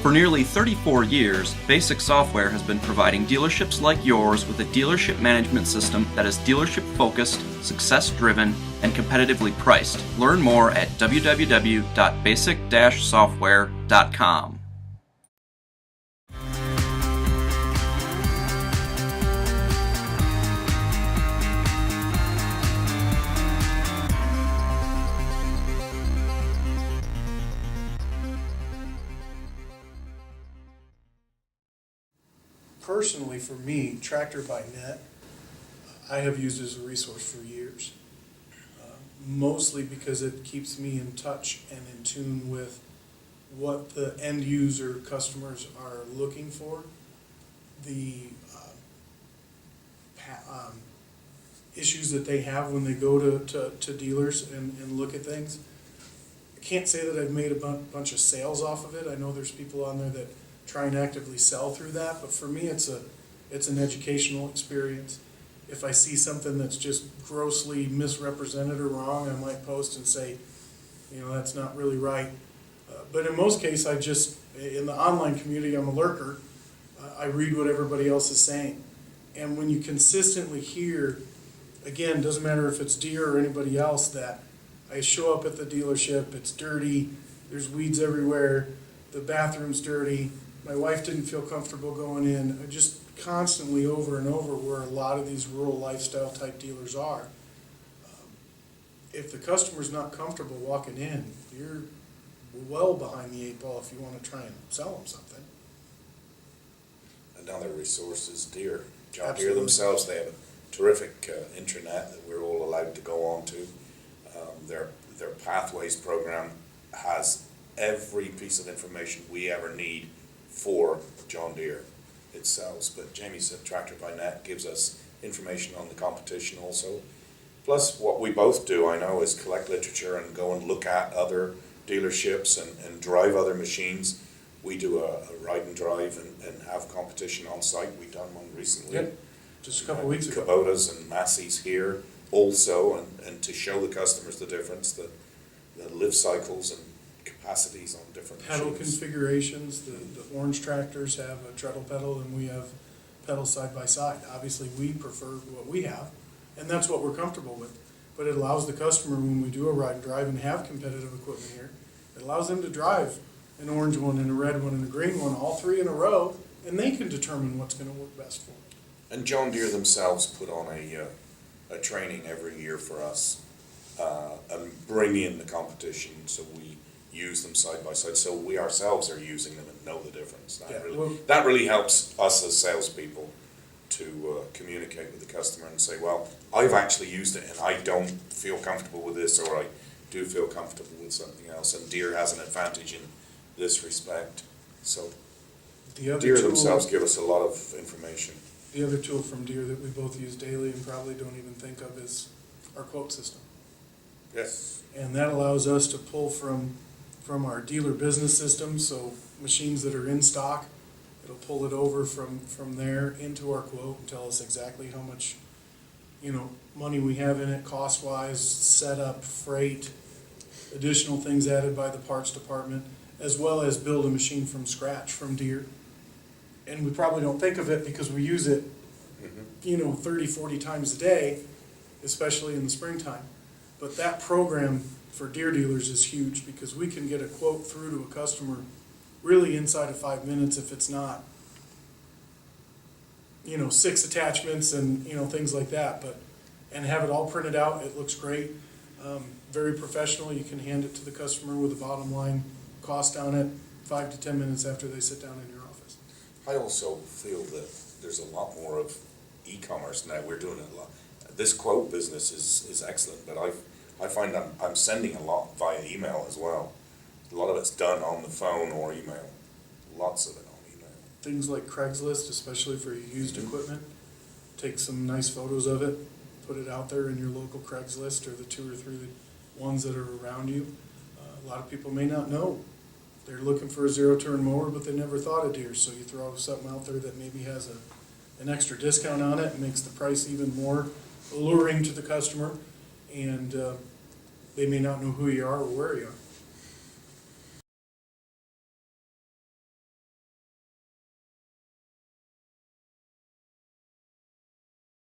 For nearly 34 years, Basic Software has been providing dealerships like yours with a dealership management system that is dealership-focused, success-driven, and competitively priced. Learn more at www.basic-software.com. Personally, for me, Tractor by Net, I have used as a resource for years. Mostly because it keeps me in touch and in tune with what the end user customers are looking for. The issues that they have when they go to dealers and look at things. I can't say that I've made a bunch of sales off of it. I know there's people on there that try and actively sell through that, but for me it's an educational experience. If I see something that's just grossly misrepresented or wrong, I might post and say, that's not really right. But in most cases, in the online community, I'm a lurker. I read what everybody else is saying. And when you consistently hear, again, doesn't matter if it's Deere or anybody else, that I show up at the dealership, it's dirty, there's weeds everywhere, the bathroom's dirty, my wife didn't feel comfortable going in, just constantly over and over where a lot of these rural lifestyle type dealers are. If the customer's not comfortable walking in, you're well behind the eight ball if you want to try and sell them something. Another resource is Deere. John Absolutely. Deere themselves, they have a terrific intranet that we're all allowed to go on to. Their Pathways program has every piece of information we ever need for John Deere itself. But Jamie said Tractor by Net gives us information on the competition also. Plus what we both do, I know, is collect literature and go and look at other dealerships and drive other machines. We do a ride and drive and have competition on site. We've done one recently. Yep. Just a couple weeks ago. Kubota's and Massey's here also, and to show the customers the difference, the life cycles and capacities on different Pedal machines. configurations, the orange tractors have a treadle pedal and we have pedals side by side. Obviously we prefer what we have and that's what we're comfortable with. But it allows the customer, when we do a ride and drive and have competitive equipment here, it allows them to drive an orange one and a red one and a green one, all three in a row, and they can determine what's going to work best for them. And John Deere themselves put on a training every year for us and bring in the competition, so we use them side by side, so we ourselves are using them and know the difference. That really helps us as salespeople to communicate with the customer and say, well, I've actually used it and I don't feel comfortable with this, or I do feel comfortable with something else, and Deere has an advantage in this respect. So Deere themselves give us a lot of information. The other tool from Deere that we both use daily and probably don't even think of is our quote system. Yes. And that allows us to pull from our dealer business system, so machines that are in stock, it'll pull it over from there into our quote and tell us exactly how much money we have in it, cost-wise, setup, freight, additional things added by the parts department, as well as build a machine from scratch from Deere. And we probably don't think of it because we use it, 30, 40 times a day, especially in the springtime. But that program for Deere dealers is huge because we can get a quote through to a customer really inside of 5 minutes if it's not, 6 attachments and, things like that. And have it all printed out. It looks great. Very professional. You can hand it to the customer with a bottom line cost on it 5 to 10 minutes after they sit down in your office. I also feel that there's a lot more of e-commerce now. We're doing a lot. This quote business is excellent, but I find I'm sending a lot via email as well. A lot of it's done on the phone or email. Lots of it on email. Things like Craigslist, especially for your used equipment. Take some nice photos of it, put it out there in your local Craigslist or the 2 or 3 ones that are around you. A lot of people may not know. They're looking for a zero-turn mower, but they never thought of Deere. So you throw something out there that maybe has an extra discount on it and makes the price even more alluring to the customer. And they may not know who you are or where you are.